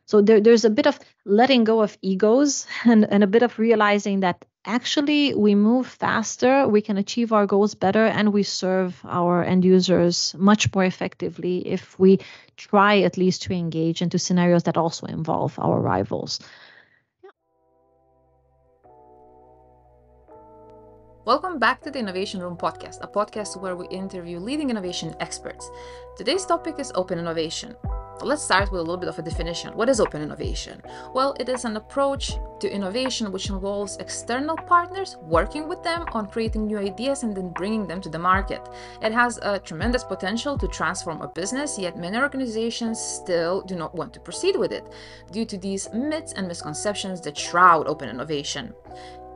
So there's a bit of letting go of egos and a bit of realizing that actually we move faster, we can achieve our goals better, and we serve our end users much more effectively if we try at least to engage into scenarios that also involve our rivals. Welcome back to the Innovation Room podcast, a podcast where we interview leading innovation experts. Today's topic is open innovation. Let's start with a little bit of a definition. What is open innovation? Well, it is an approach to innovation which involves external partners working with them on creating new ideas and then bringing them to the market. It has a tremendous potential to transform a business, yet many organizations still do not want to proceed with it due to these myths and misconceptions that shroud open innovation.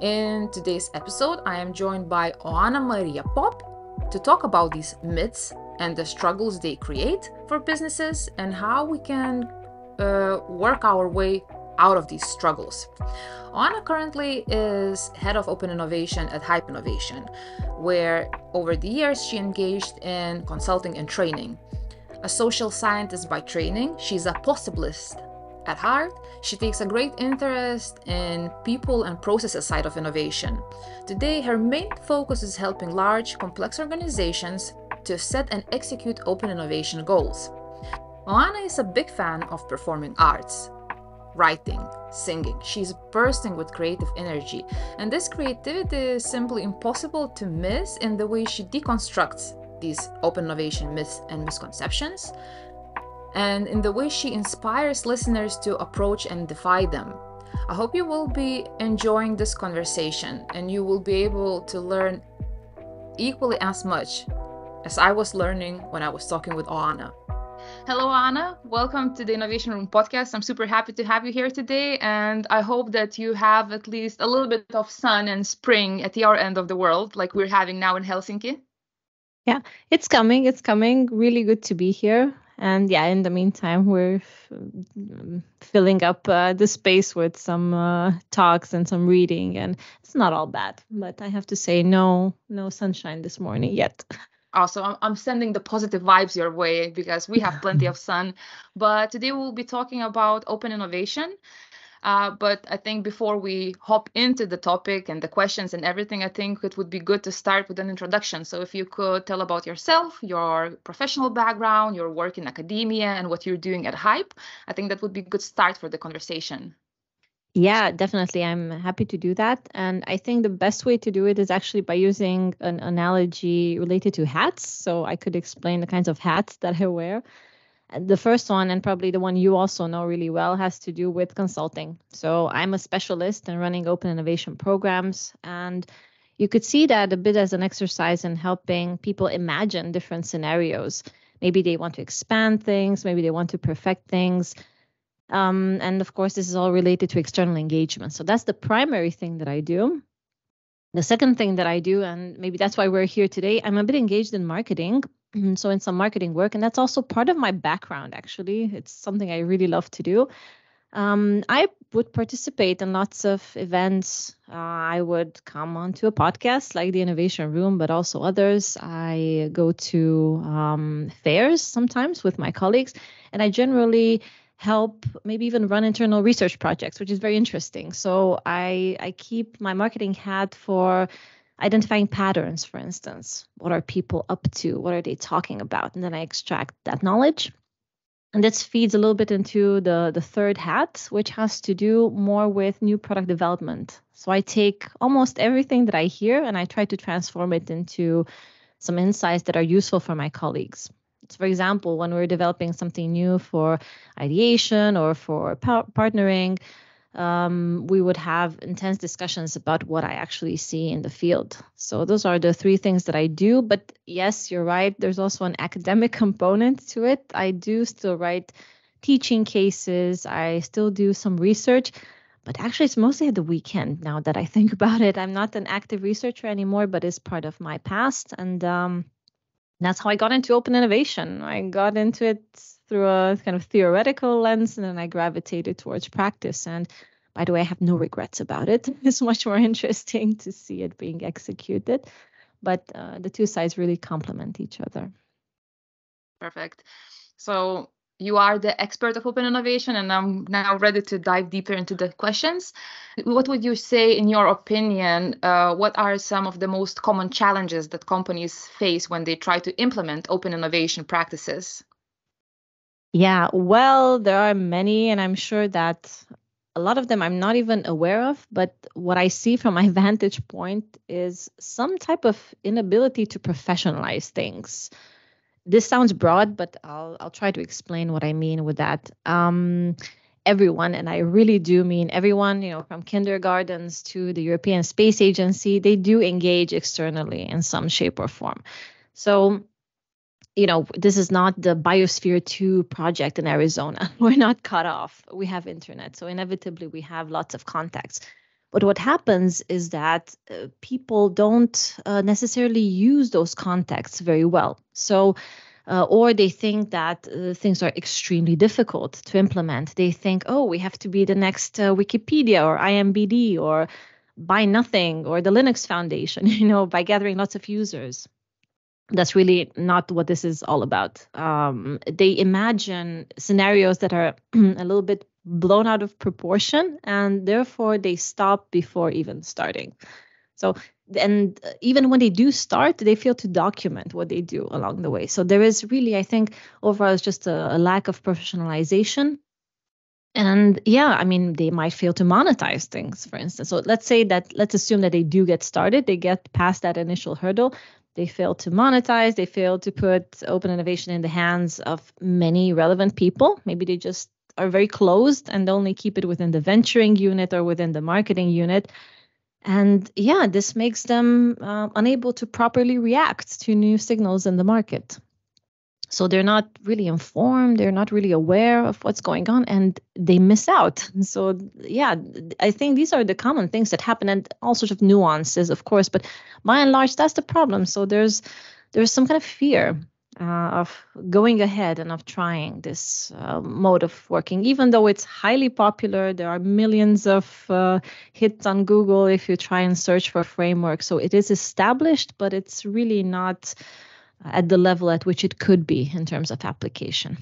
In today's episode, I am joined by Oana-Maria Pop to talk about these myths and the struggles they create for businesses and how we can work our way out of these struggles. Oana currently is head of open innovation at Hype Innovation, where over the years she engaged in consulting and training. A social scientist by training, she's a possibilist at heart. She takes a great interest in people and processes side of innovation. Today, her main focus is helping large, complex organizations to set and execute open innovation goals. Oana is a big fan of performing arts, writing, singing. She's bursting with creative energy, and this creativity is simply impossible to miss in the way she deconstructs these open innovation myths and misconceptions, and in the way she inspires listeners to approach and defy them. I hope you will be enjoying this conversation and you will be able to learn equally as much as I was learning when I was talking with Oana. Hello, Oana. Welcome to the Innovation Room podcast. I'm super happy to have you here today, and I hope that you have at least a little bit of sun and spring at your end of the world, like we're having now in Helsinki. Yeah, it's coming. It's coming. Really good to be here. And yeah, in the meantime, we're filling up the space with some talks and some reading, and it's not all bad. But I have to say, no sunshine this morning yet. Also, I'm sending the positive vibes your way because we have plenty of sun. But today we'll be talking about open innovation. But I think before we hop into the topic and the questions and everything, I think it would be good to start with an introduction. So if you could tell about yourself, your professional background, your work in academia, and what you're doing at Hype, I think that would be a good start for the conversation. Yeah, definitely. I'm happy to do that. And I think the best way to do it is actually by using an analogy related to hats. So I could explain the kinds of hats that I wear. The first one, and probably the one you also know really well, has to do with consulting. So I'm a specialist in running open innovation programs, and you could see that a bit as an exercise in helping people imagine different scenarios. Maybe they want to expand things, maybe they want to perfect things. And of course, this is all related to external engagement. So that's the primary thing that I do. The second thing that I do, and maybe that's why we're here today, I'm a bit engaged in marketing. So in some marketing work, and that's also part of my background, actually. It's something I really love to do. I would participate in lots of events. I would come onto a podcast like the Innovation Room, but also others. I go to fairs sometimes with my colleagues, and I generally help maybe even run internal research projects, which is very interesting. So I keep my marketing hat for identifying patterns, for instance. What are people up to? What are they talking about? And then I extract that knowledge. And this feeds a little bit into the third hat, which has to do more with new product development. So I take almost everything that I hear and I try to transform it into some insights that are useful for my colleagues. So for example, when we're developing something new for ideation or for partnering, we would have intense discussions about what I actually see in the field. So those are the three things that I do. But yes, you're right. There's also an academic component to it. I do still write teaching cases. I still do some research. But actually, it's mostly at the weekend now that I think about it. I'm not an active researcher anymore, but it's part of my past. And that's how I got into open innovation. I got into it through a kind of theoretical lens, and then I gravitated towards practice. And by the way, I have no regrets about it. It's much more interesting to see it being executed. But the two sides really complement each other. Perfect. So you are the expert of open innovation, and I'm now ready to dive deeper into the questions. What would you say, in your opinion, what are some of the most common challenges that companies face when they try to implement open innovation practices? Yeah, well, there are many, and I'm sure that a lot of them I'm not even aware of. But what I see from my vantage point is some type of inability to professionalize things. This sounds broad, but I'll try to explain what I mean with that. Everyone, and I really do mean everyone, from kindergartens to the European Space Agency, they do engage externally in some shape or form. So, this is not the Biosphere 2 project in Arizona. We're not cut off. We have internet. So inevitably, we have lots of contacts. But what happens is that people don't necessarily use those contacts very well. So, or they think that things are extremely difficult to implement. They think, oh, we have to be the next Wikipedia or IMBD or Buy Nothing or the Linux Foundation, by gathering lots of users. That's really not what this is all about. They imagine scenarios that are a little bit blown out of proportion, and therefore they stop before even starting. So, and even when they do start, they fail to document what they do along the way. So there is really, I think, overall, it's just a lack of professionalization. And yeah, I mean, they might fail to monetize things, for instance. So let's assume that they do get started, they get past that initial hurdle. They fail to monetize, they fail to put open innovation in the hands of many relevant people. Maybe they just are very closed and only keep it within the venturing unit or within the marketing unit. And yeah, this makes them unable to properly react to new signals in the market. So they're not really informed, they're not really aware of what's going on, and they miss out. So yeah, I think these are the common things that happen, and all sorts of nuances, of course, but by and large, that's the problem. So there's some kind of fear of going ahead and of trying this mode of working, even though it's highly popular. There are millions of hits on Google if you try and search for framework. So it is established, but it's really not at the level at which it could be in terms of application.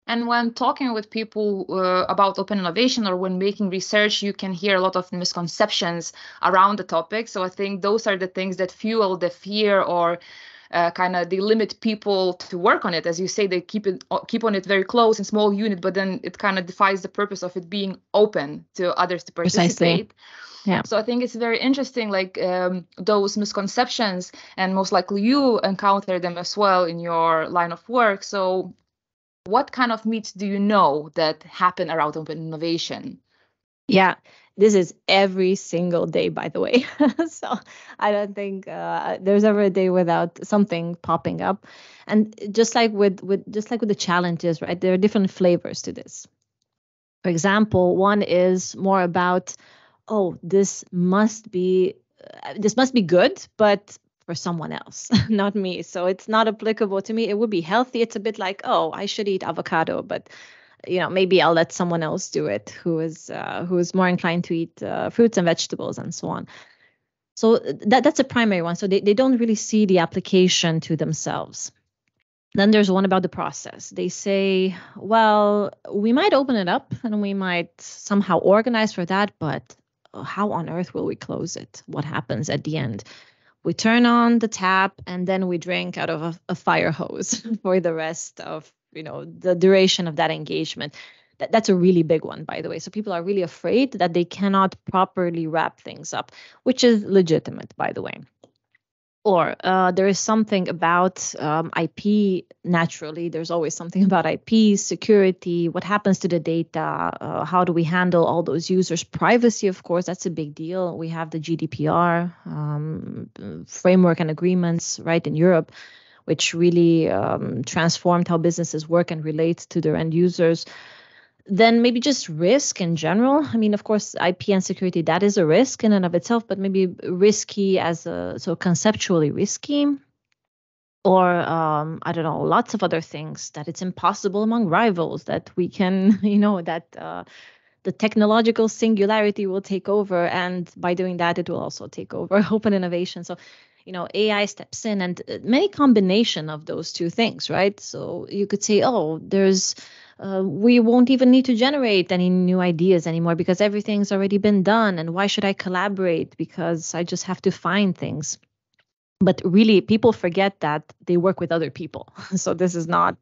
And when talking with people about open innovation or when making research, you can hear a lot of misconceptions around the topic. So I think those are the things that fuel the fear or kind of they limit people to work on it. As you say, they keep on it very close in small unit, but then it kind of defies the purpose of it being open to others to participate. Precisely. Yeah. So I think it's very interesting, like those misconceptions, and most likely you encounter them as well in your line of work. So what kind of myths do you know that happen around open innovation? Yeah, this is every single day, by the way. So I don't think there's ever a day without something popping up. And just like with the challenges, right? There are different flavors to this. For example, one is more about, oh, this must be good, but for someone else, not me. So it's not applicable to me. It would be healthy. It's a bit like, oh, I should eat avocado, but maybe I'll let someone else do it who is more inclined to eat fruits and vegetables and so on. So that's a primary one. So they don't really see the application to themselves. Then there's one about the process. They say, well, we might open it up and we might somehow organize for that, but how on earth will we close it? What happens at the end? We turn on the tap and then we drink out of a fire hose for the rest of, the duration of that engagement. That's a really big one, by the way. So people are really afraid that they cannot properly wrap things up, which is legitimate, by the way. Or there is something about IP. Naturally, there's always something about IP, security, what happens to the data, how do we handle all those users' privacy, of course, that's a big deal. We have the GDPR framework and agreements, right, in Europe, which really transformed how businesses work and relate to their end users. Then maybe just risk in general. I mean, of course, IP and security, that is a risk in and of itself, but maybe risky so conceptually risky. Or, I don't know, lots of other things, that it's impossible among rivals, that we can, that the technological singularity will take over. And by doing that, it will also take over open innovation. So AI steps in, and many combination of those two things, right? So you could say, oh, we won't even need to generate any new ideas anymore because everything's already been done. And why should I collaborate? Because I just have to find things. But really, people forget that they work with other people. So this is not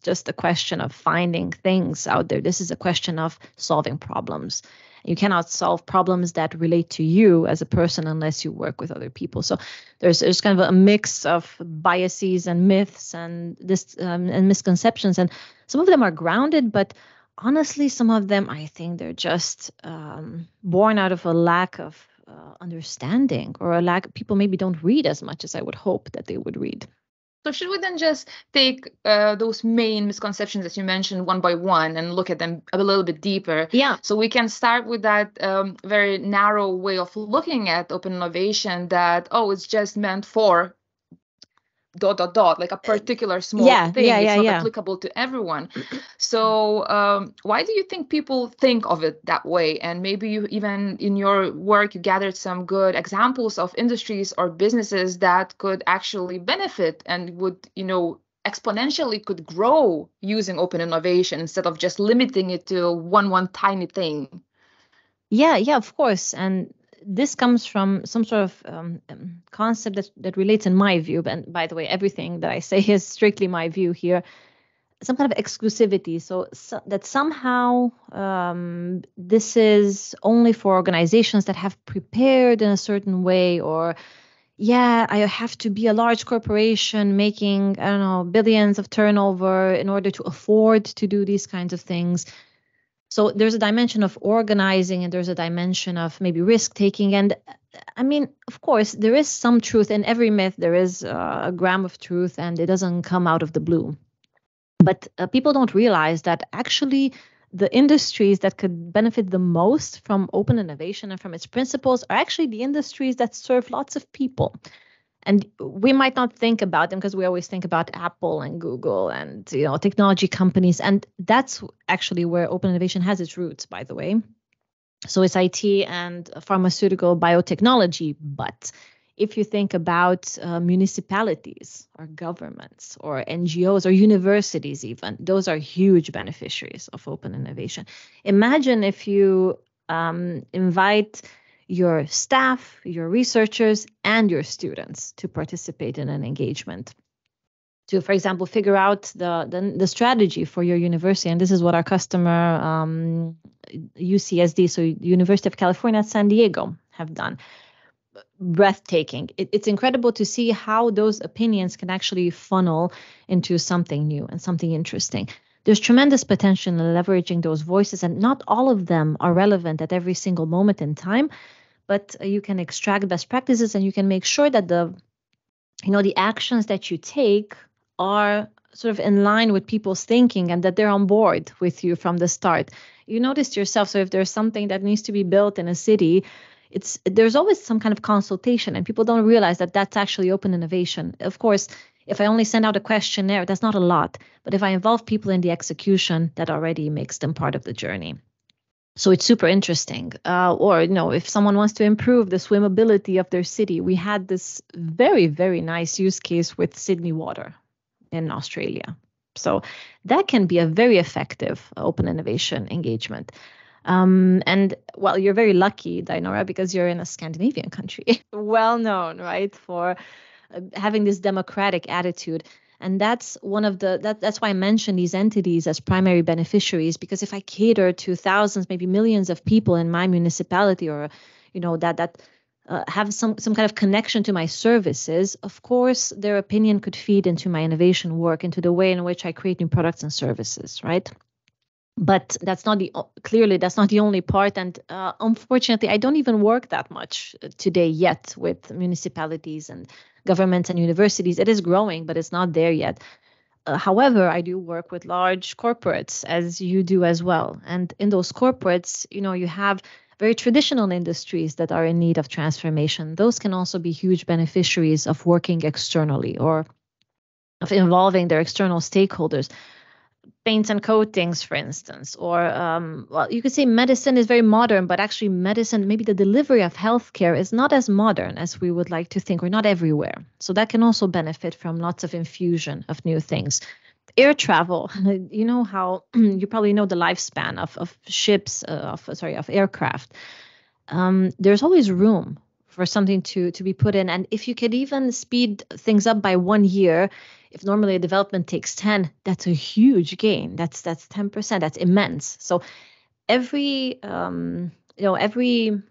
just a question of finding things out there. This is a question of solving problems. You cannot solve problems that relate to you as a person unless you work with other people. So there's kind of a mix of biases and myths and and misconceptions, and some of them are grounded, but honestly, some of them I think they're just born out of a lack of understanding, or a lack. People maybe don't read as much as I would hope that they would read. So should we then just take those main misconceptions that you mentioned one by one and look at them a little bit deeper? Yeah. So we can start with that very narrow way of looking at open innovation, that, oh, it's just meant for ... like a particular small thing. It's not applicable to everyone. So why do you think people think of it that way? And maybe you even in your work you gathered some good examples of industries or businesses that could actually benefit and would exponentially could grow using open innovation instead of just limiting it to one tiny thing. Yeah, of course. And this comes from some sort of concept that relates in my view. And by the way, everything that I say is strictly my view here. Some kind of exclusivity. So that somehow this is only for organizations that have prepared in a certain way, or I have to be a large corporation making, I don't know, billions of turnover in order to afford to do these kinds of things. So there's a dimension of organizing, and there's a dimension of maybe risk taking. And I mean, of course, there is some truth in every myth. There is a gram of truth, and it doesn't come out of the blue. But people don't realize that actually the industries that could benefit the most from open innovation and from its principles are actually the industries that serve lots of people. And we might not think about them because we always think about Apple and Google and technology companies. And that's actually where open innovation has its roots, by the way. So it's IT and pharmaceutical biotechnology. But if you think about municipalities or governments or NGOs or universities even, those are huge beneficiaries of open innovation. Imagine if you invite your staff, your researchers, and your students to participate in an engagement to, for example, figure out the strategy for your university. And this is what our customer, UCSD, so University of California at San Diego, have done. Breathtaking. It's incredible to see how those opinions can actually funnel into something new and something interesting. There's tremendous potential in leveraging those voices, and not all of them are relevant at every single moment in time, but you can extract best practices, and you can make sure that the actions that you take are sort of in line with people's thinking and that they're on board with you from the start. You noticed yourself, so if there's something that needs to be built in a city, there's always some kind of consultation, and people don't realize that that's actually open innovation. Of course, if I only send out a questionnaire, that's not a lot. But if I involve people in the execution, that already makes them part of the journey. So it's super interesting. Or if someone wants to improve the swimmability of their city, we had this very, very nice use case with Sydney Water in Australia. So that can be a very effective open innovation engagement. And well, you're very lucky, Dainora, because you're in a Scandinavian country, well known, right, for having this democratic attitude. And that's that's why I mention these entities as primary beneficiaries, because if I cater to thousands, maybe millions of people in my municipality, or that have some kind of connection to my services, of course, their opinion could feed into my innovation work, into the way in which I create new products and services, right? But that's not the only part. And unfortunately, I don't even work that much today yet with municipalities and governments and universities. It is growing, but it's not there yet. However, I do work with large corporates, as you do as well. And in those corporates, you have very traditional industries that are in need of transformation. Those can also be huge beneficiaries of working externally, or of involving their external stakeholders. paints and coatings, for instance, or well, you could say medicine is very modern, but actually medicine, maybe the delivery of healthcare is not as modern as we would like to think, or not everywhere. So that can also benefit from lots of infusion of new things. Air travel, you know how you probably know the lifespan of ships, of aircraft. There's always room for something to be put in. And if you could even speed things up by 1 year, if normally a development takes 10, that's a huge gain. That's 10%. That's immense. So every every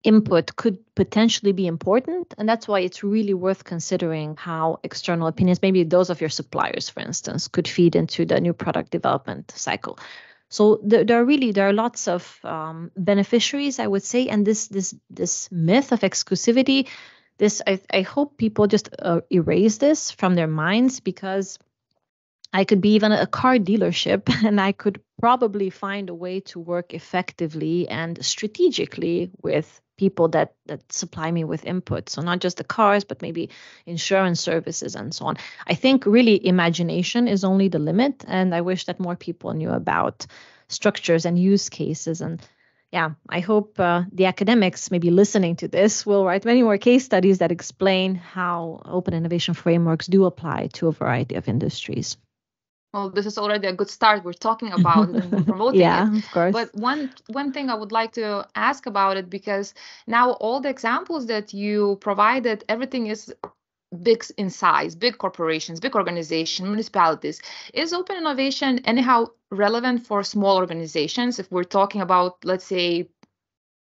input could potentially be important. And that's why it's really worth considering how external opinions, maybe those of your suppliers, for instance, could feed into the new product development cycle. So there are lots of beneficiaries, I would say, and this myth of exclusivity, I hope people just erase this from their minds, because I could be even a car dealership and I could probably find a way to work effectively and strategically with people that supply me with input. So not just the cars, but maybe insurance services and so on. I think really imagination is only the limit. And I wish that more people knew about structures and use cases. And yeah, I hope the academics maybe listening to this will write many more case studies that explain how open innovation frameworks do apply to a variety of industries. Well, this is already a good start. We're talking about it and we're promoting yeah, it. of course. But one thing I would like to ask about it, because now all the examples that you provided, everything is big in size, big corporations, big organizations, municipalities. Is open innovation anyhow relevant for small organizations? If we're talking about, let's say,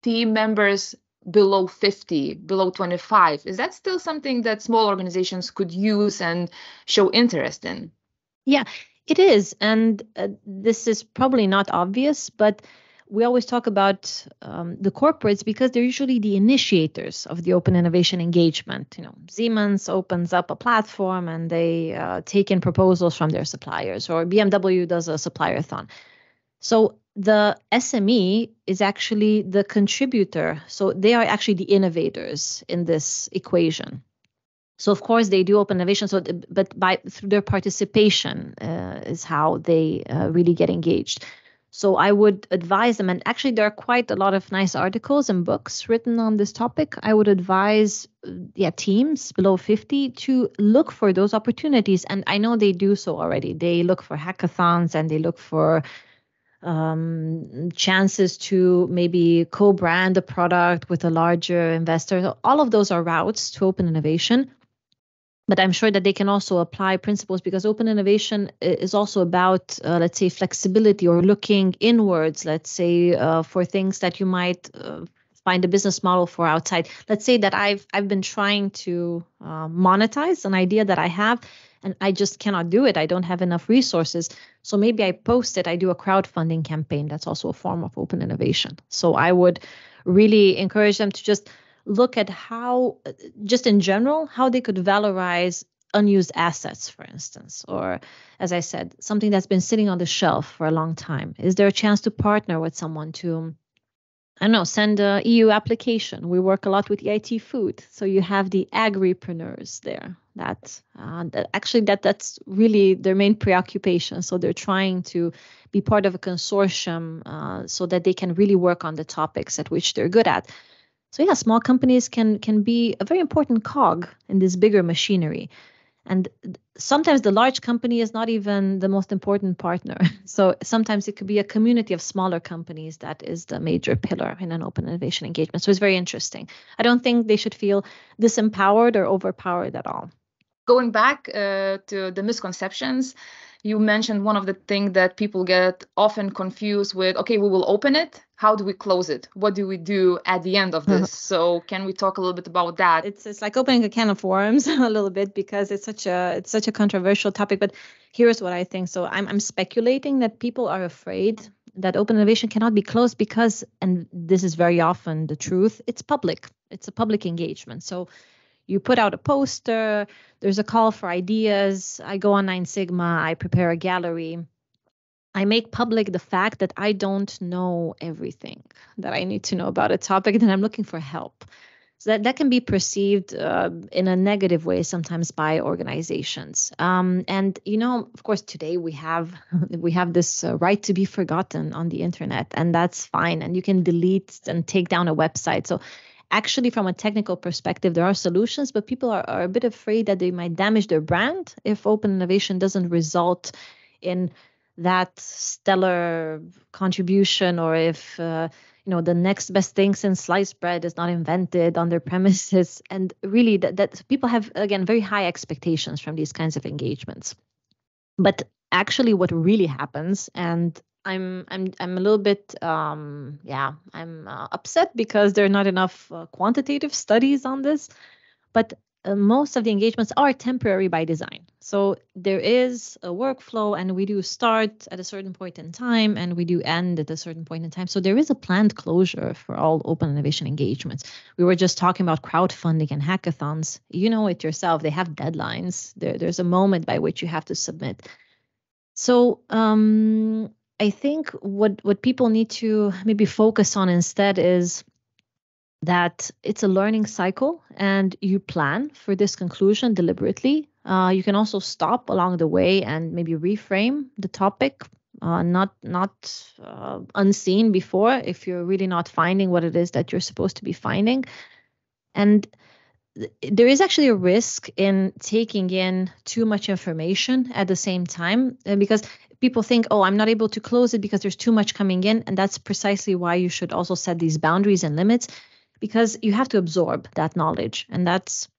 team members below 50, below 25, is that still something that small organizations could use and show interest in? Yeah, it is. And this is probably not obvious, but we always talk about the corporates because they're usually the initiators of the open innovation engagement. You know, Siemens opens up a platform and they take in proposals from their suppliers, or BMW does a supplier-thon. So the SME is actually the contributor. So they are actually the innovators in this equation. So of course they do open innovation. But through their participation is how they really get engaged. So I would advise them, and actually there are quite a lot of nice articles and books written on this topic. I would advise, teams below 50 to look for those opportunities, and I know they do so already. They look for hackathons and they look for chances to maybe co-brand a product with a larger investor. All of those are routes to open innovation. But I'm sure that they can also apply principles, because open innovation is also about, let's say, flexibility, or looking inwards, let's say, for things that you might find a business model for outside. Let's say that I've been trying to monetize an idea that I have, and I just cannot do it. I don't have enough resources. So maybe I post it. I do a crowdfunding campaign. That's also a form of open innovation. So I would really encourage them to just look at how, just in general, how they could valorize unused assets, for instance, or, as I said, something that's been sitting on the shelf for a long time. Is there a chance to partner with someone to, I don't know, send a EU application? We work a lot with EIT Food, so you have the agripreneurs there. That's really their main preoccupation. So they're trying to be part of a consortium so that they can really work on the topics at which they're good at. So yeah, small companies can be a very important cog in this bigger machinery. And sometimes the large company is not even the most important partner. So sometimes it could be a community of smaller companies that is the major pillar in an open innovation engagement. So it's very interesting. I don't think they should feel disempowered or overpowered at all. Going back to the misconceptions, you mentioned one of the things that people get often confused with, okay, we will open it. How do we close it? What do we do at the end of this? So can we talk a little bit about that? It's like opening a can of worms a little bit, because it's such a controversial topic. But here's what I think. So I'm speculating that people are afraid that open innovation cannot be closed because, and this is very often the truth, it's public. It's a public engagement. So you put out a poster, there's a call for ideas, I go on Nine Sigma, I prepare a gallery. I make public the fact that I don't know everything that I need to know about a topic, and I'm looking for help. So that can be perceived in a negative way sometimes by organizations. And of course, today we have we have this right to be forgotten on the internet, and that's fine. And you can delete and take down a website. So actually, from a technical perspective, there are solutions, but people are a bit afraid that they might damage their brand if open innovation doesn't result in that stellar contribution, or if the next best thing since sliced bread is not invented on their premises. And really, that people have, again, very high expectations from these kinds of engagements. But actually, what really happens, and I'm a little bit I'm upset because there are not enough quantitative studies on this, but most of the engagements are temporary by design. So there is a workflow, and we do start at a certain point in time, and we do end at a certain point in time. So there is a planned closure for all open innovation engagements. We were just talking about crowdfunding and hackathons. You know it yourself. They have deadlines. There's a moment by which you have to submit. So I think what people need to maybe focus on instead is that it's a learning cycle, and you plan for this conclusion deliberately. You can also stop along the way and maybe reframe the topic, not unseen before, if you're really not finding what it is that you're supposed to be finding. And there is actually a risk in taking in too much information at the same time, because people think, oh, I'm not able to close it because there's too much coming in. And that's precisely why you should also set these boundaries and limits, because you have to absorb that knowledge. And that's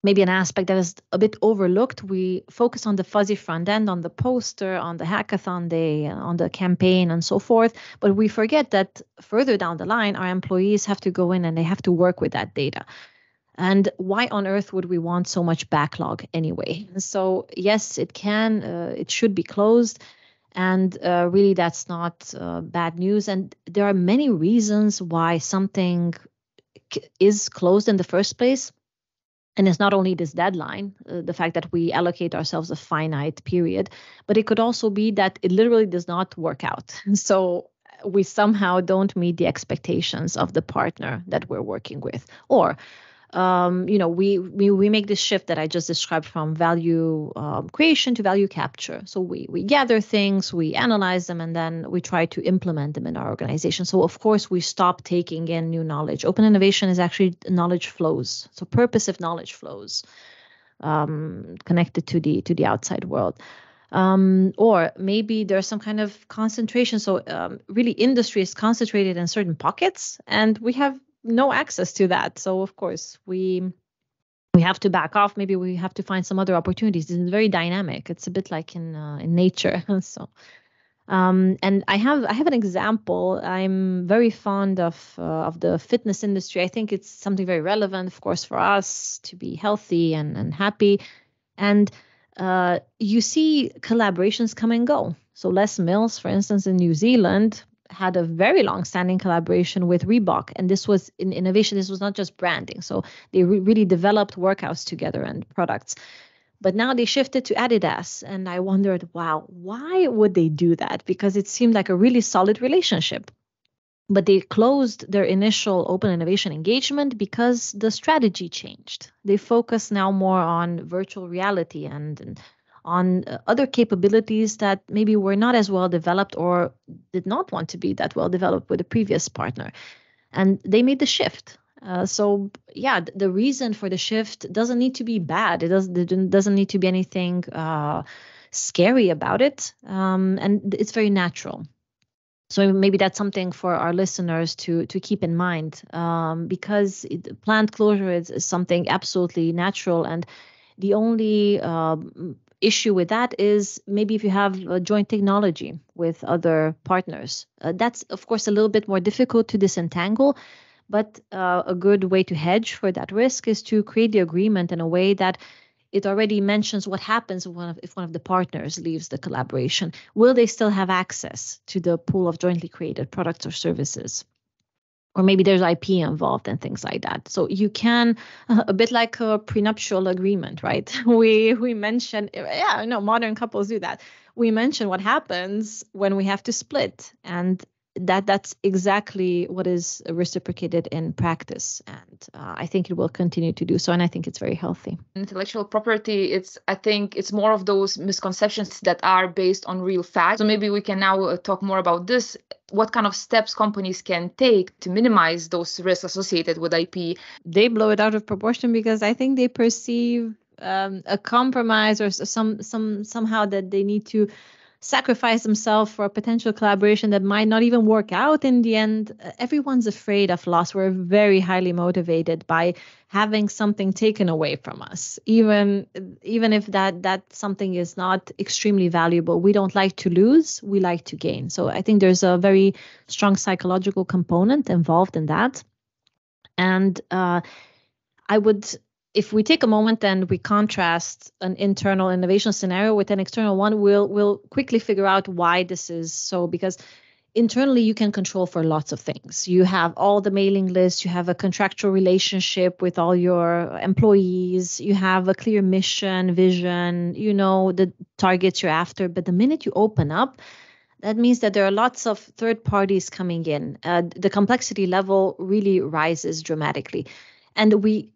maybe an aspect that is a bit overlooked. We focus on the fuzzy front end, on the poster, on the hackathon day, on the campaign, and so forth. But we forget that further down the line, our employees have to go in and they have to work with that data. And why on earth would we want so much backlog anyway? So yes, it should be closed. And really, that's not bad news. And there are many reasons why something is closed in the first place. And it's not only this deadline, the fact that we allocate ourselves a finite period, but it could also be that it literally does not work out. So we somehow don't meet the expectations of the partner that we're working with. Or we make this shift that I just described from value creation to value capture. So we gather things, we analyze them, and then we try to implement them in our organization. So of course we stop taking in new knowledge. Open innovation is actually knowledge flows. So purposive knowledge flows connected to the outside world. Or maybe there's some kind of concentration. So really industry is concentrated in certain pockets, and we have no access to that. So of course we have to back off. Maybe we have to find some other opportunities. It's very dynamic. It's a bit like in nature. So and I have an example. I'm very fond of the fitness industry. I think it's something very relevant, of course, for us to be healthy and happy. And you see collaborations come and go. So Les Mills, for instance, in New Zealand, had a very long-standing collaboration with Reebok, and this was in innovation. This was not just branding. So they really developed workouts together and products. But now they shifted to Adidas, and I wondered, wow, why would they do that? Because it seemed like a really solid relationship. But they closed their initial open innovation engagement because the strategy changed. They focus now more on virtual reality and on other capabilities that maybe were not as well developed or did not want to be that well developed with the previous partner. And they made the shift. So yeah, the reason for the shift doesn't need to be bad. It doesn't need to be anything scary about it. And it's very natural. So maybe that's something for our listeners to keep in mind, because planned closure is something absolutely natural. And the only issue with that is maybe if you have a joint technology with other partners. That's, of course, a little bit more difficult to disentangle, but a good way to hedge for that risk is to create the agreement in a way that it already mentions what happens if one of the partners leaves the collaboration. Will they still have access to the pool of jointly created products or services? Or maybe there's IP involved and things like that. So you can, a bit like a prenuptial agreement, right? We mention, modern couples do that. We mention what happens when we have to split. And that's exactly what is reciprocated in practice. And I think it will continue to do so. And I think it's very healthy. Intellectual property, I think it's more of those misconceptions that are based on real facts. So maybe we can now talk more about this. What kind of steps companies can take to minimize those risks associated with IP? They blow it out of proportion because I think they perceive a compromise or somehow that they need to sacrifice themselves for a potential collaboration that might not even work out in the end. Everyone's afraid of loss. We're very highly motivated by having something taken away from us, even if that something is not extremely valuable. We don't like to lose, we like to gain. So I think there's a very strong psychological component involved in that. And I would, if we take a moment and we contrast an internal innovation scenario with an external one, we'll quickly figure out why this is so. Because internally, you can control for lots of things. You have all the mailing lists, you have a contractual relationship with all your employees, you have a clear mission, vision, you know the targets you're after. But the minute you open up, that means that there are lots of third parties coming in. The complexity level really rises dramatically. And we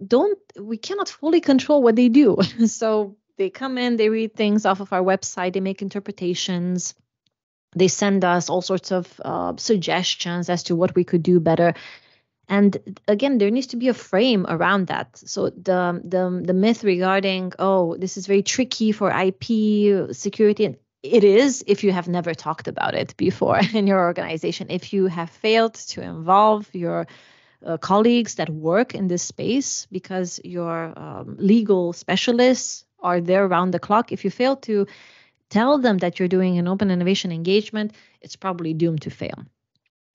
cannot fully control what they do. So they come in, they read things off of our website, they make interpretations, they send us all sorts of suggestions as to what we could do better. And again, there needs to be a frame around that. So the myth regarding, oh, this is very tricky for IP security, it is if you have never talked about it before in your organization. If you have failed to involve your colleagues that work in this space, because your legal specialists are there around the clock. If you fail to tell them that you're doing an open innovation engagement, it's probably doomed to fail.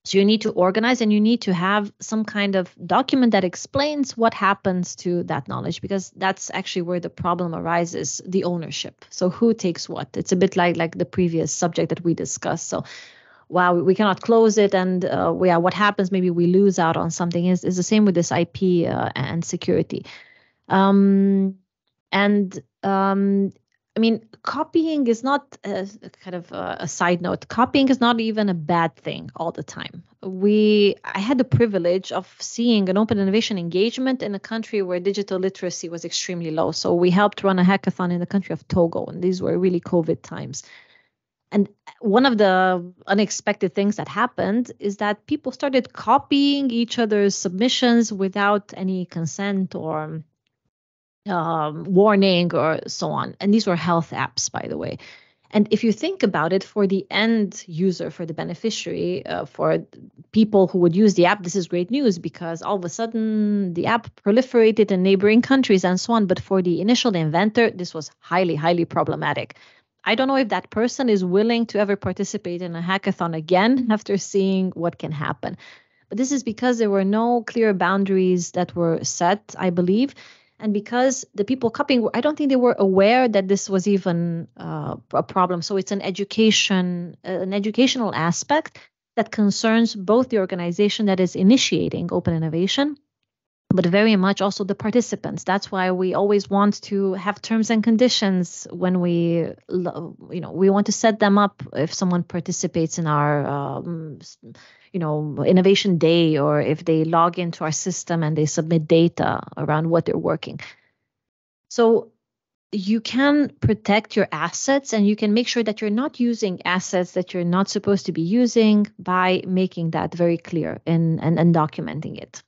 So you need to organize and you need to have some kind of document that explains what happens to that knowledge, because that's actually where the problem arises, the ownership. So who takes what? It's a bit like the previous subject that we discussed. So wow, we cannot close it, and what happens? Maybe we lose out on something. Is the same with this IP and security. I mean, copying is not kind of a side note. Copying is not even a bad thing all the time. I had the privilege of seeing an open innovation engagement in a country where digital literacy was extremely low. So we helped run a hackathon in the country of Togo, and these were really COVID times. And one of the unexpected things that happened is that people started copying each other's submissions without any consent or warning or so on. And these were health apps, by the way. And if you think about it, for the end user, for the beneficiary, for people who would use the app, this is great news, because all of a sudden the app proliferated in neighboring countries and so on. But for the initial inventor, this was highly, highly problematic. I don't know if that person is willing to ever participate in a hackathon again after seeing what can happen. But this is because there were no clear boundaries that were set, I believe. And because the people copying, I don't think they were aware that this was even a problem. So it's an educational aspect that concerns both the organization that is initiating open innovation, but very much also the participants. That's why we always want to have terms and conditions when we want to set them up if someone participates in our, innovation day, or if they log into our system and they submit data around what they're working. So you can protect your assets, and you can make sure that you're not using assets that you're not supposed to be using by making that very clear and documenting it.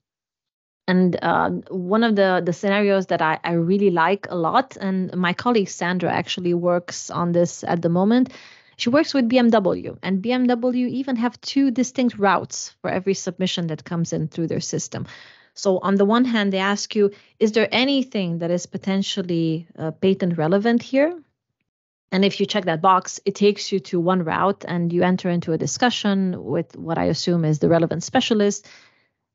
And one of the scenarios that I really like a lot, and my colleague Sandra actually works on this at the moment, she works with BMW, and BMW even have two distinct routes for every submission that comes in through their system. So on the one hand, they ask you, is there anything that is potentially patent relevant here? And if you check that box, it takes you to one route, and you enter into a discussion with what I assume is the relevant specialist.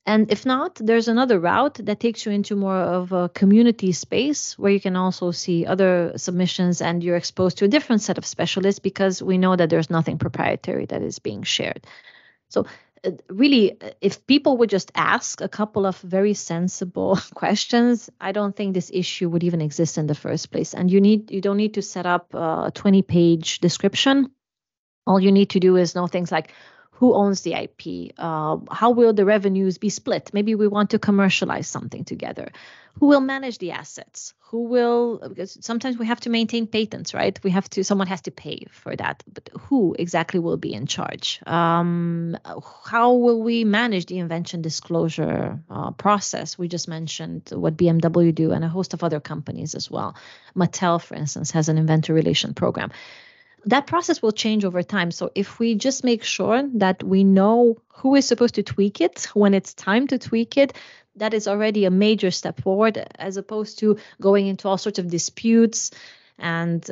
And if not, there's another route that takes you into more of a community space where you can also see other submissions, and you're exposed to a different set of specialists, because we know that there's nothing proprietary that is being shared. So really, if people would just ask a couple of very sensible questions, I don't think this issue would even exist in the first place. And you don't need to set up a 20-page description. All you need to do is know things like, who owns the IP? How will the revenues be split? Maybe we want to commercialize something together. Who will manage the assets? Who will, because sometimes we have to maintain patents, right? Someone has to pay for that. But who exactly will be in charge? How will we manage the invention disclosure process? We just mentioned what BMW do and a host of other companies as well. Mattel, for instance, has an inventor relation program. That process will change over time. So if we just make sure that we know who is supposed to tweak it when it's time to tweak it, that is already a major step forward, as opposed to going into all sorts of disputes and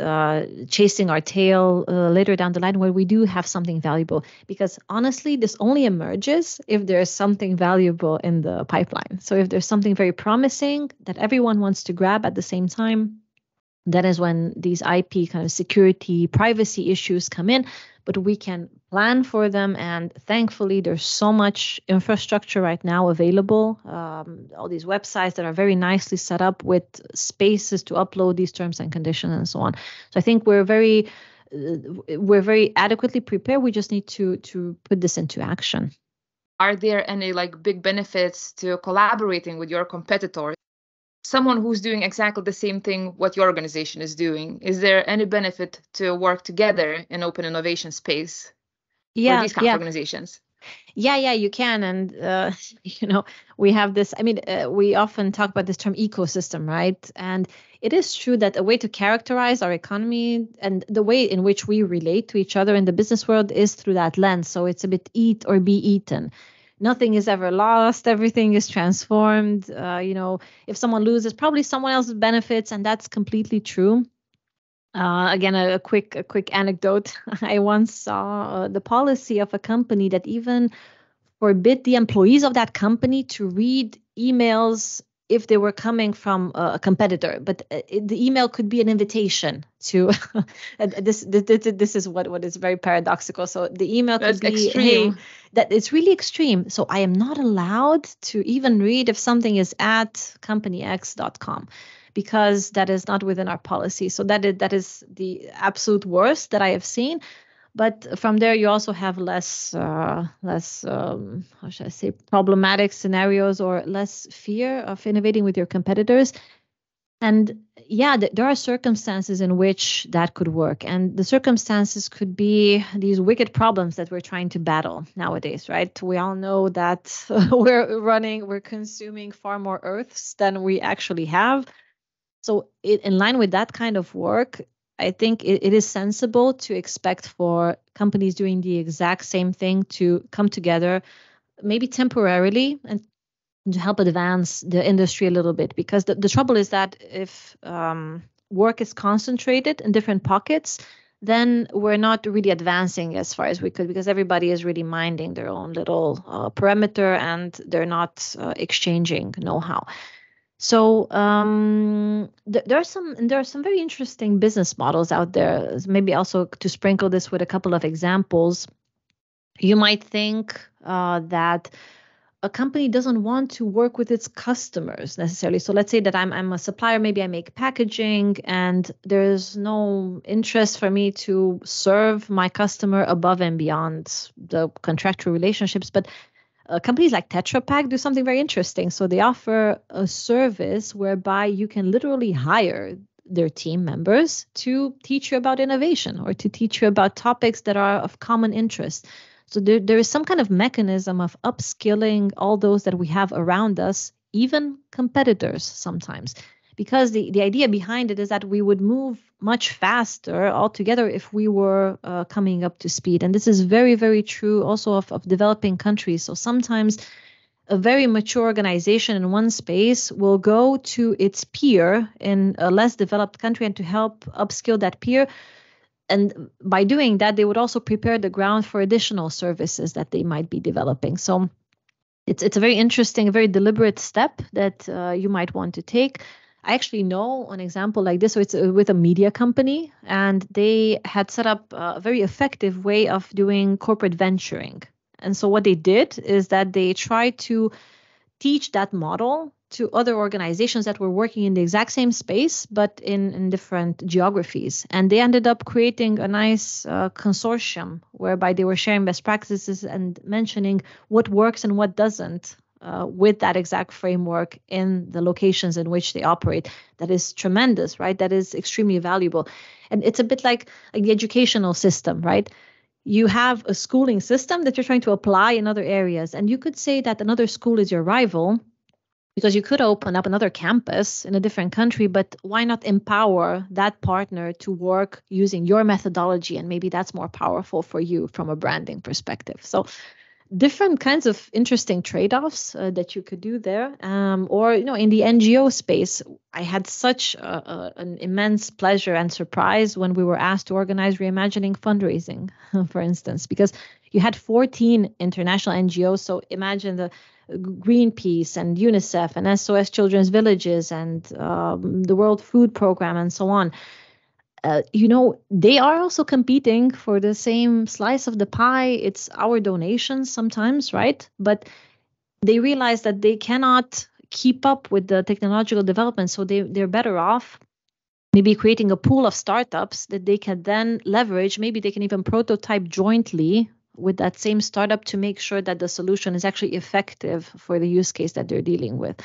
chasing our tail later down the line where we do have something valuable. Because honestly, this only emerges if there's something valuable in the pipeline. So if there's something very promising that everyone wants to grab at the same time, that is when these IP kind of security, privacy issues come in, but we can plan for them. And thankfully, there's so much infrastructure right now available, all these websites that are very nicely set up with spaces to upload these terms and conditions and so on. So I think we're very adequately prepared. We just need to put this into action. Are there any big benefits to collaborating with your competitors? Someone who's doing exactly the same thing what your organization is doing, is there any benefit to work together in open innovation space for these kind of organizations? Yeah, you can. And, we have this, we often talk about this term ecosystem, right? And it is true that a way to characterize our economy and the way in which we relate to each other in the business world is through that lens. So it's a bit eat or be eaten. Nothing is ever lost. Everything is transformed. If someone loses, probably someone else benefits, and that's completely true. Again, a quick anecdote. I once saw the policy of a company that even forbid the employees of that company to read emails if they were coming from a competitor, but the email could be an invitation to this is what is very paradoxical. So the email could be extreme. Hey, that it's really extreme. So I am not allowed to even read if something is at companyx.com, because that is not within our policy. So that is the absolute worst that I have seen. But from there, you also have less, how should I say, problematic scenarios or less fear of innovating with your competitors. And yeah, there are circumstances in which that could work. And the circumstances could be these wicked problems that we're trying to battle nowadays, right? We all know that we're consuming far more Earths than we actually have. So in line with that kind of work, I think it is sensible to expect for companies doing the exact same thing to come together, maybe temporarily, and to help advance the industry a little bit. Because the trouble is that if work is concentrated in different pockets, then we're not really advancing as far as we could, because everybody is really minding their own little perimeter and they're not exchanging know-how. So there are some very interesting business models out there. Maybe also to sprinkle this with a couple of examples, you might think that a company doesn't want to work with its customers necessarily. So let's say that I'm a supplier, maybe I make packaging, and there's no interest for me to serve my customer above and beyond the contractual relationships, but companies like Tetra Pak do something very interesting. So they offer a service whereby you can literally hire their team members to teach you about innovation or to teach you about topics that are of common interest. So there is some kind of mechanism of upskilling all those that we have around us, even competitors sometimes. Because the idea behind it is that we would move much faster altogether if we were coming up to speed. And this is very, very true also of developing countries. So sometimes a very mature organization in one space will go to its peer in a less developed country and to help upskill that peer. And by doing that, they would also prepare the ground for additional services that they might be developing. So it's a very interesting, a very deliberate step that you might want to take. I actually know an example like this. So it's with a media company, and they had set up a very effective way of doing corporate venturing. And so what they did is that they tried to teach that model to other organizations that were working in the exact same space, but in different geographies. And they ended up creating a nice consortium whereby they were sharing best practices and mentioning what works and what doesn't with that exact framework in the locations in which they operate. That is tremendous, right? That is extremely valuable. And it's a bit like the educational system, right? You have a schooling system that you're trying to apply in other areas. And you could say that another school is your rival, because you could open up another campus in a different country, but why not empower that partner to work using your methodology? And maybe that's more powerful for you from a branding perspective. So different kinds of interesting trade-offs that you could do there. Or, in the NGO space, I had such an immense pleasure and surprise when we were asked to organize Reimagining fundraising, for instance, because you had 14 international NGOs. So imagine the Greenpeace and UNICEF and SOS Children's Villages and the World Food Program and so on. They are also competing for the same slice of the pie. It's our donations sometimes, right? But they realize that they cannot keep up with the technological development. So they're better off maybe creating a pool of startups that they can then leverage. Maybe they can even prototype jointly with that same startup to make sure that the solution is actually effective for the use case that they're dealing with.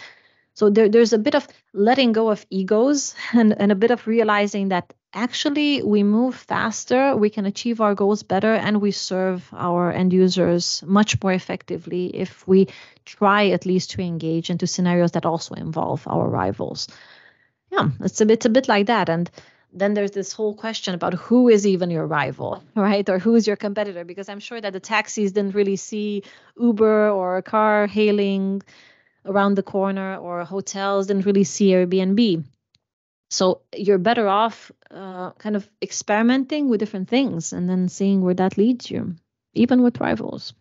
So there's a bit of letting go of egos and a bit of realizing that actually we move faster, we can achieve our goals better, and we serve our end users much more effectively if we try at least to engage into scenarios that also involve our rivals. Yeah, it's a bit like that. And then there's this whole question about who is even your rival, right? Or who's your competitor? Because I'm sure that the taxis didn't really see Uber or car hailing around the corner, or hotels didn't really see Airbnb. So you're better off kind of experimenting with different things and then seeing where that leads you, even with rivals.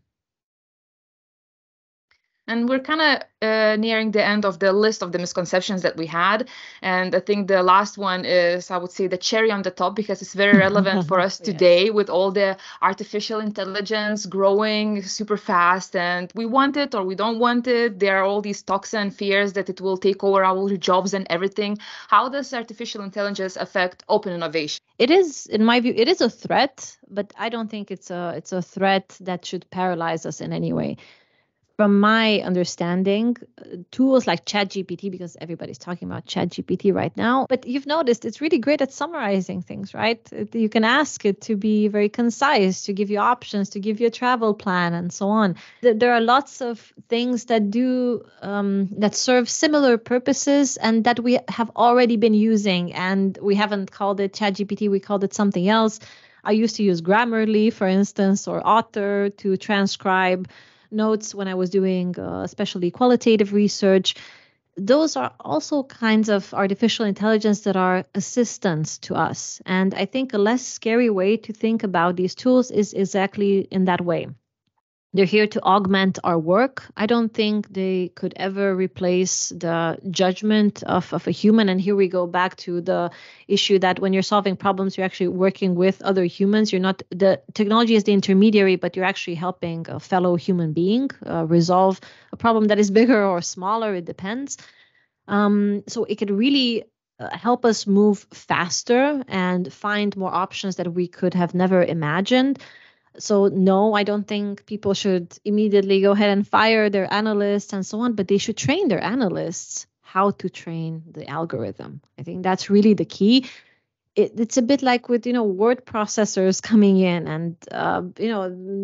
And we're kind of nearing the end of the list of the misconceptions that we had. And I think the last one is, I would say, the cherry on the top, because it's very relevant for us today with all the artificial intelligence growing super fast. And we want it or we don't want it. There are all these talks and fears that it will take over our jobs and everything. How does artificial intelligence affect open innovation? It is, in my view, it is a threat, but I don't think it's a threat that should paralyze us in any way. From my understanding, tools like ChatGPT, because everybody's talking about ChatGPT right now, but you've noticed it's really great at summarizing things, right? You can ask it to be very concise, to give you options, to give you a travel plan, and so on. There are lots of things that do that serve similar purposes and that we have already been using, and we haven't called it ChatGPT, we called it something else. I used to use Grammarly, for instance, or Otter to transcribe notes when I was doing especially qualitative research. Those are also kinds of artificial intelligence that are assistants to us. And I think a less scary way to think about these tools is exactly in that way. They're here to augment our work. I don't think they could ever replace the judgment of a human. And here we go back to the issue that when you're solving problems, you're actually working with other humans. You're not, the technology is the intermediary, but you're actually helping a fellow human being resolve a problem that is bigger or smaller. It depends. So it could really help us move faster and find more options that we could have never imagined. So no, I don't think people should immediately go ahead and fire their analysts and so on, but they should train their analysts how to train the algorithm. I think that's really the key. It's a bit like with, word processors coming in and,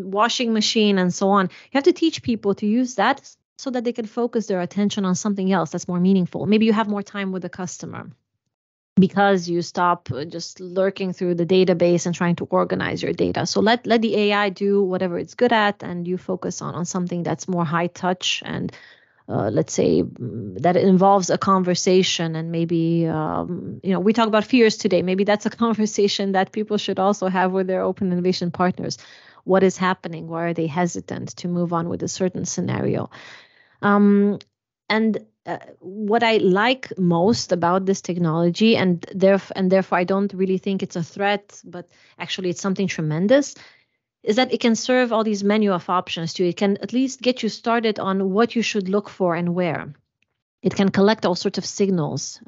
washing machine and so on. You have to teach people to use that so that they can focus their attention on something else that's more meaningful. Maybe you have more time with the customer because you stop just lurking through the database and trying to organize your data. So let the AI do whatever it's good at, and you focus on something that's more high touch and let's say that it involves a conversation. And maybe, we talk about fears today. Maybe that's a conversation that people should also have with their open innovation partners. What is happening? Why are they hesitant to move on with a certain scenario? And what I like most about this technology, and therefore I don't really think it's a threat, but actually it's something tremendous, is that it can serve all these menu of options to you. It can at least get you started on what you should look for and where. It can collect all sorts of signals.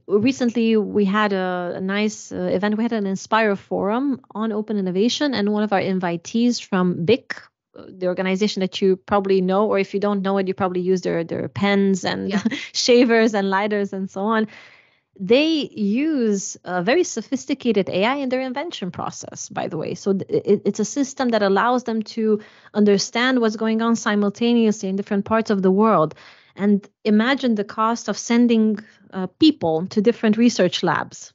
Recently, we had a nice event. We had an Inspire forum on open innovation, and one of our invitees from BIC, the organization that you probably know, or if you don't know it, you probably use their pens and shavers and lighters and so on. They use a very sophisticated AI in their invention process, by the way. So it's a system that allows them to understand what's going on simultaneously in different parts of the world. And imagine the cost of sending people to different research labs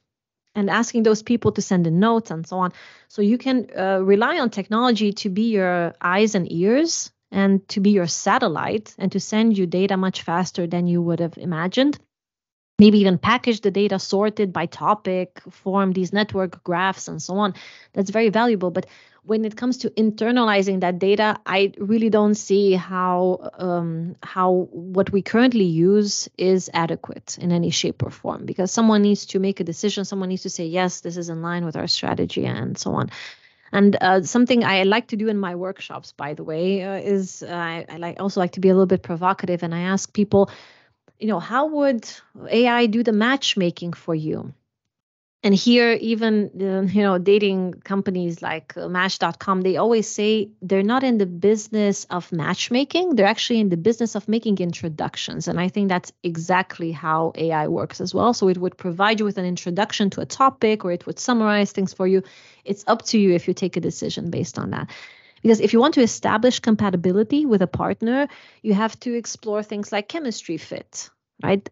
and asking those people to send in notes and so on. So you can rely on technology to be your eyes and ears and to be your satellite and to send you data much faster than you would have imagined. Maybe even package the data sorted by topic, form these network graphs and so on. That's very valuable. But when it comes to internalizing that data, I really don't see how what we currently use is adequate in any shape or form, because someone needs to make a decision. Someone needs to say, yes, this is in line with our strategy and so on. And something I like to do in my workshops, by the way, is I also like to be a little bit provocative, and I ask people, how would AI do the matchmaking for you? And here, even, dating companies like Match.com, they always say they're not in the business of matchmaking. They're actually in the business of making introductions. And I think that's exactly how AI works as well. So it would provide you with an introduction to a topic, or it would summarize things for you. It's up to you if you take a decision based on that. Because if you want to establish compatibility with a partner, you have to explore things like chemistry fit, right?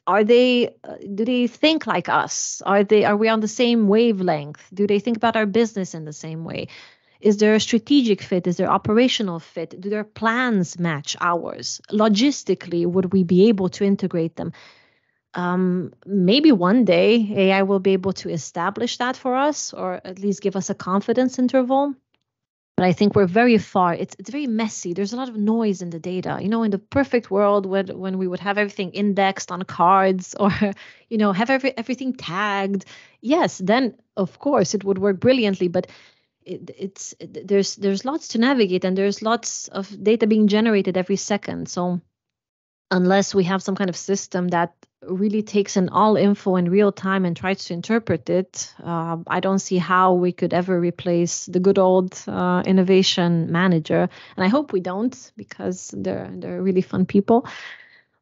Do they think like us? Are we on the same wavelength? Do they think about our business in the same way? Is there a strategic fit? Is there operational fit? Do their plans match ours? Logistically, would we be able to integrate them? Maybe one day AI will be able to establish that for us, or at least give us a confidence interval. But I think we're very far. It's very messy. There's a lot of noise in the data. In the perfect world, when we would have everything indexed on cards, or have everything tagged, yes, then of course it would work brilliantly. But there's lots to navigate, and there's lots of data being generated every second. So unless we have some kind of system that really takes in all info in real time and tries to interpret it, I don't see how we could ever replace the good old innovation manager. And I hope we don't, because they're really fun people.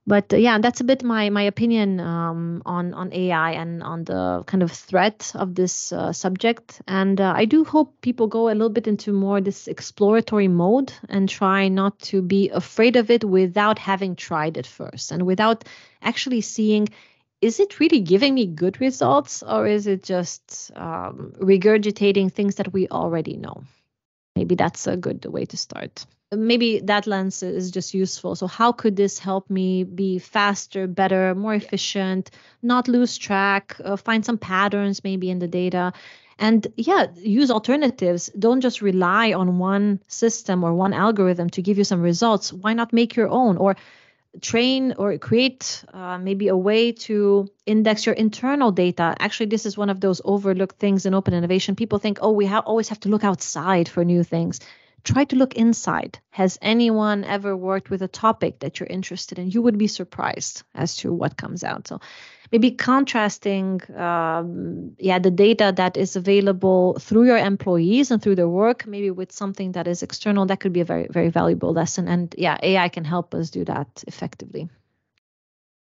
But yeah, that's a bit my opinion on AI and on the kind of threat of this subject. And I do hope people go a little bit into more this exploratory mode and try not to be afraid of it without having tried it first, and without actually seeing, is it really giving me good results, or is it just regurgitating things that we already know? Maybe that's a good way to start. Maybe that lens is just useful. So how could this help me be faster, better, more efficient, not lose track, find some patterns maybe in the data, and use alternatives. Don't just rely on one system or one algorithm to give you some results. Why not make your own, or train or create maybe a way to index your internal data? Actually, this is one of those overlooked things in open innovation. People think, we always have to look outside for new things. Try to look inside. Has anyone ever worked with a topic that you're interested in? You would be surprised as to what comes out. So maybe contrasting the data that is available through your employees and through their work, maybe with something that is external, that could be a very, very valuable lesson. And AI can help us do that effectively.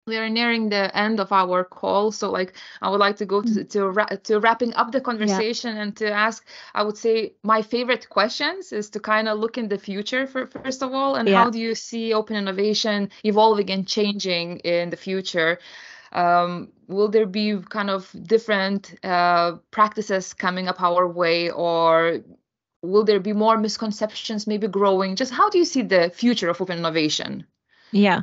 We are nearing the end of our call, so I would like to go to wrapping up the conversation and to ask, I would say, my favorite questions is to kind of look in the future first of all, and how do you see open innovation evolving and changing in the future? Will there be kind of different practices coming up our way, or will there be more misconceptions maybe growing? Just how do you see the future of open innovation? Yeah.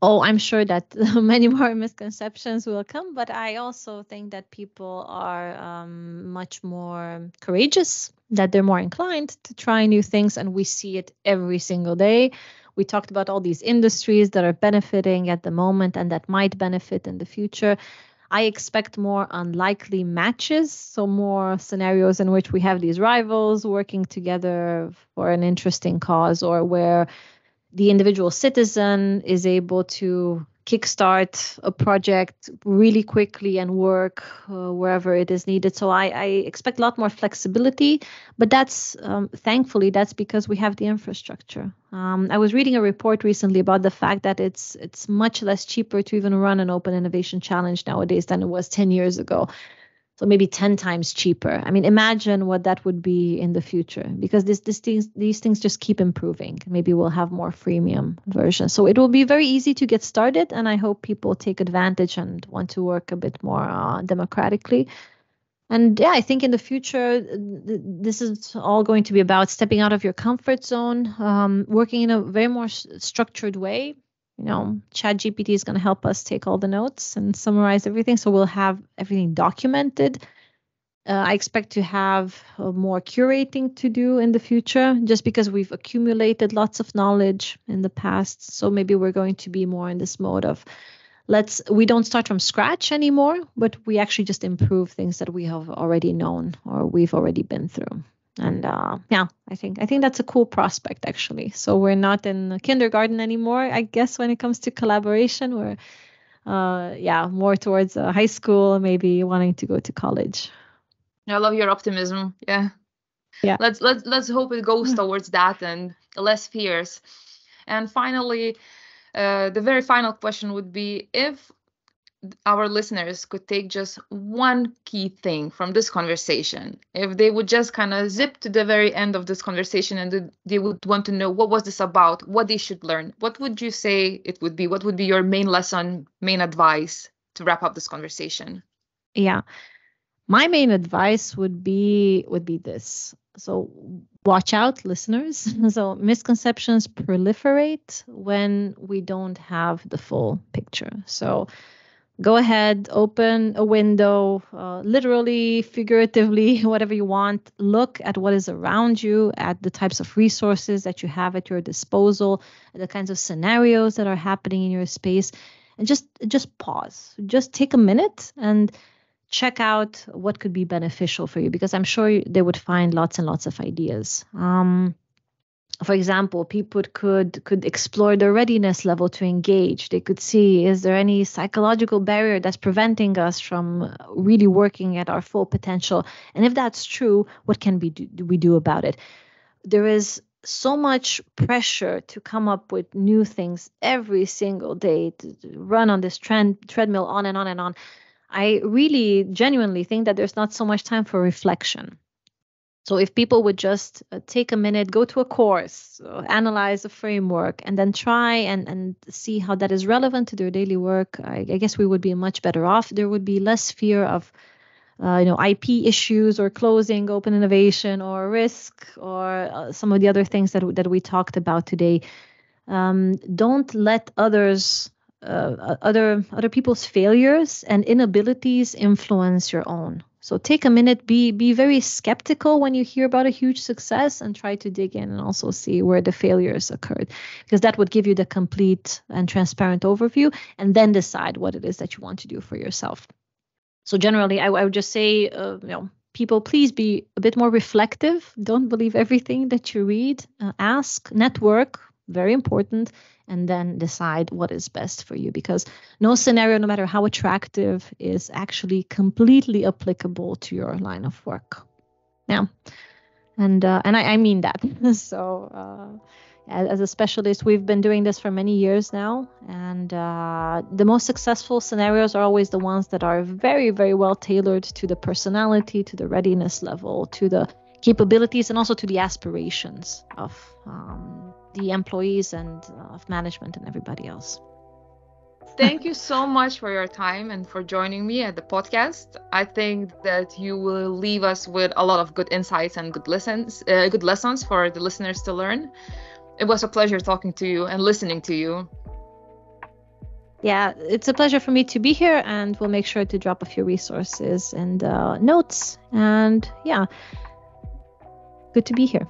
Oh, I'm sure that many more misconceptions will come, but I also think that people are much more courageous, that they're more inclined to try new things, and we see it every single day. We talked about all these industries that are benefiting at the moment and that might benefit in the future. I expect more unlikely matches, so more scenarios in which we have these rivals working together for an interesting cause, or where the individual citizen is able to kickstart a project really quickly and work wherever it is needed. So I expect a lot more flexibility, but that's thankfully that's because we have the infrastructure. I was reading a report recently about the fact that it's much less cheaper to even run an open innovation challenge nowadays than it was 10 years ago. So maybe 10 times cheaper. I mean, imagine what that would be in the future, because these things just keep improving. Maybe we'll have more freemium versions. So it will be very easy to get started, and I hope people take advantage and want to work a bit more democratically. And yeah, I think in the future, this is all going to be about stepping out of your comfort zone, working in a very more structured way. ChatGPT is going to help us take all the notes and summarize everything. So we'll have everything documented. I expect to have more curating to do in the future, just because we've accumulated lots of knowledge in the past. So maybe we're going to be more in this mode of we don't start from scratch anymore, but we actually just improve things that we have already known or we've already been through. And yeah, I think that's a cool prospect, actually. So we're not in kindergarten anymore, I guess, when it comes to collaboration. We're more towards high school, maybe wanting to go to college. I love your optimism. Yeah. Let's hope it goes towards that and less fears. And finally, the very final question would be, if our listeners could take just one key thing from this conversation, if they would just kind of zip to the very end of this conversation and they would want to know what was this about, what they should learn, what would you say it would be? What would be your main lesson, main advice to wrap up this conversation? Yeah, my main advice would be this. So watch out, listeners. So misconceptions proliferate when we don't have the full picture. So go ahead, open a window, literally, figuratively, whatever you want. Look at what is around you, at the types of resources that you have at your disposal, at the kinds of scenarios that are happening in your space, and just pause. Just take a minute and check out what could be beneficial for you, because I'm sure they would find lots and lots of ideas. For example, people could explore their readiness level to engage. They could see, is there any psychological barrier that's preventing us from really working at our full potential? And if that's true, what can we do about it? There is so much pressure to come up with new things every single day, to run on this treadmill on and on and on. I really genuinely think that there's not so much time for reflection. So if people would just take a minute, go to a course, analyze a framework, and then try and see how that is relevant to their daily work, I guess we would be much better off. There would be less fear of IP issues or closing open innovation or risk or some of the other things that we talked about today. Don't let other people's failures and inabilities influence your own. So take a minute, be very skeptical when you hear about a huge success, and try to dig in and also see where the failures occurred, because that would give you the complete and transparent overview, and then decide what it is that you want to do for yourself. So generally, I would just say, people, please be a bit more reflective. Don't believe everything that you read. Ask, network, very important, and then decide what is best for you, because no scenario, no matter how attractive, is actually completely applicable to your line of work. Yeah. And I mean that. So as a specialist, we've been doing this for many years now, and the most successful scenarios are always the ones that are very, very well tailored to the personality, to the readiness level, to the capabilities, and also to the aspirations of the employees and of management and everybody else. Thank you so much for your time and for joining me at the podcast. I think that you will leave us with a lot of good insights and good lessons for the listeners to learn. It was a pleasure talking to you and listening to you. Yeah, it's a pleasure for me to be here, and we'll make sure to drop a few resources and notes. And yeah, good to be here.